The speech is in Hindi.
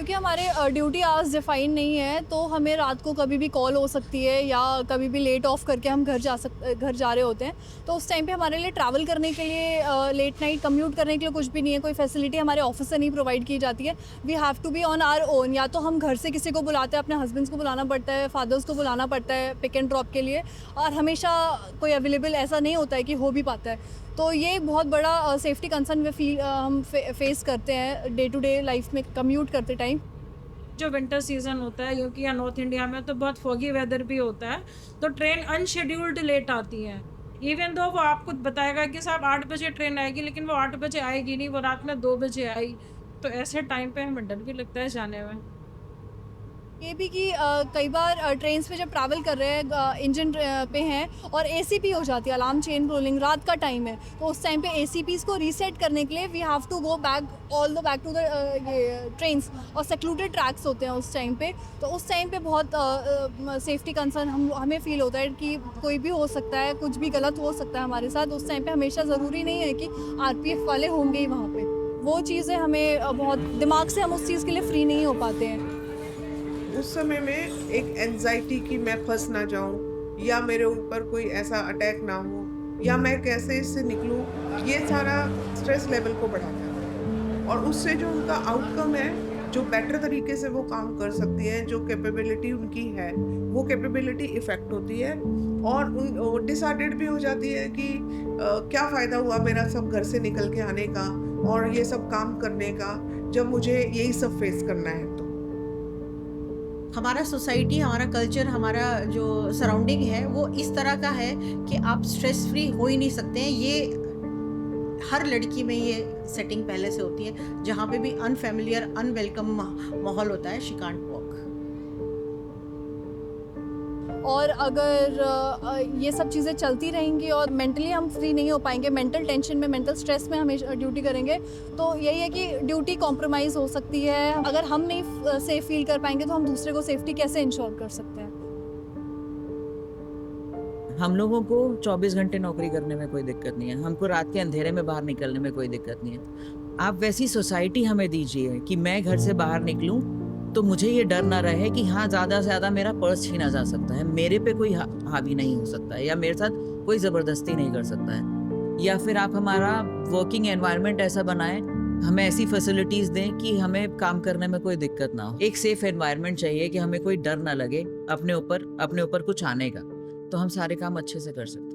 क्योंकि हमारे ड्यूटी आवर्स डिफाइन नहीं है, तो हमें रात को कभी भी कॉल हो सकती है या कभी भी लेट ऑफ करके हम घर जा रहे होते हैं। तो उस टाइम पे हमारे लिए ट्रैवल करने के लिए लेट नाइट कम्यूट करने के लिए कुछ भी नहीं है, कोई फैसिलिटी हमारे ऑफिस से नहीं प्रोवाइड की जाती है। We have to be on our own. या तो हम घर से किसी को बुलाते हैं, अपने हस्बैंड्स को बुलाना पड़ता है, फादर्स को बुलाना पड़ता है पिक एंड ड्रॉप के लिए, और हमेशा कोई अवेलेबल ऐसा नहीं होता है कि हो भी पाता है। तो ये बहुत बड़ा सेफ्टी कंसर्न में हम फेस करते हैं डे टू डे लाइफ में कम्यूट करते टाइम। जो विंटर सीजन होता है, क्योंकि यहाँ नॉर्थ इंडिया में तो बहुत फॉगी वेदर भी होता है, तो ट्रेन अनशेड्यूल्ड लेट आती है। इवन दो वो आपको बताएगा कि साहब 8 बजे ट्रेन आएगी, लेकिन वो 8 बजे आएगी नहीं, वो रात में 2 बजे आई। तो ऐसे टाइम पे हमें डर भी लगता है जाने में। ये भी कि कई बार ट्रेन्स में जब ट्रैवल कर रहे हैं, इंजन पे हैं और एसीपी हो जाती है, अलार्म चेन रोलिंग, रात का टाइम है, तो उस टाइम पे एसीपीज़ को रीसेट करने के लिए we have to go back to the ये ट्रेन्स, और सेक्लूडेड ट्रैक्स होते हैं उस टाइम पे। तो उस टाइम पे बहुत सेफ्टी कंसर्न हमें फ़ील होता है कि कोई भी हो सकता है, कुछ भी गलत हो सकता है हमारे साथ। उस टाइम पे हमेशा ज़रूरी नहीं है कि आरपीएफ वाले होंगे ही वहाँ पे। वो चीज़ें हमें बहुत दिमाग से हम उस चीज़ के लिए फ्री नहीं हो पाते हैं। उस समय में एक एंजाइटी कि मैं फंस ना जाऊं या मेरे ऊपर कोई ऐसा अटैक ना हो या मैं कैसे इससे निकलूं, ये सारा स्ट्रेस लेवल को बढ़ाता है। और उससे जो उनका आउटकम है, जो बेटर तरीके से वो काम कर सकती हैं, जो कैपेबिलिटी उनकी है, वो कैपेबिलिटी इफेक्ट होती है। और उन डिसऑर्डर्ड भी हो जाती है कि क्या फ़ायदा हुआ मेरा सब घर से निकल के आने का और ये सब काम करने का, जब मुझे यही सब फेस करना है। तो हमारा सोसाइटी, हमारा कल्चर, हमारा जो सराउंडिंग है वो इस तरह का है कि आप स्ट्रेस फ्री हो ही नहीं सकते हैं। ये हर लड़की में ये सेटिंग पहले से होती है, जहाँ पे भी अनफेमिलियर, अनवेलकम माहौल होता है, शी कांट वॉक। और अगर ये सब चीज़ें चलती रहेंगी और मेंटली हम फ्री नहीं हो पाएंगे, मेंटल टेंशन में, मेंटल स्ट्रेस में हमेशा ड्यूटी करेंगे, तो यही है कि ड्यूटी कॉम्प्रोमाइज़ हो सकती है। अगर हम नहीं सेफ फील कर पाएंगे तो हम दूसरे को सेफ्टी कैसे इंश्योर कर सकते हैं। हम लोगों को 24 घंटे नौकरी करने में कोई दिक्कत नहीं है, हमको रात के अंधेरे में बाहर निकलने में कोई दिक्कत नहीं है। आप वैसी सोसाइटी हमें दीजिए कि मैं घर से बाहर निकलूं तो मुझे ये डर ना रहे कि हाँ, ज़्यादा से ज़्यादा मेरा पर्स छीना जा सकता है, मेरे पे कोई हावी नहीं हो सकता है, या मेरे साथ कोई ज़बरदस्ती नहीं कर सकता है। या फिर आप हमारा वर्किंग एनवायरनमेंट ऐसा बनाएं, हमें ऐसी फैसिलिटीज़ दें कि हमें काम करने में कोई दिक्कत ना हो। एक सेफ एनवायरनमेंट चाहिए कि हमें कोई डर ना लगे अपने ऊपर कुछ आने का, तो हम सारे काम अच्छे से कर सकते हैं।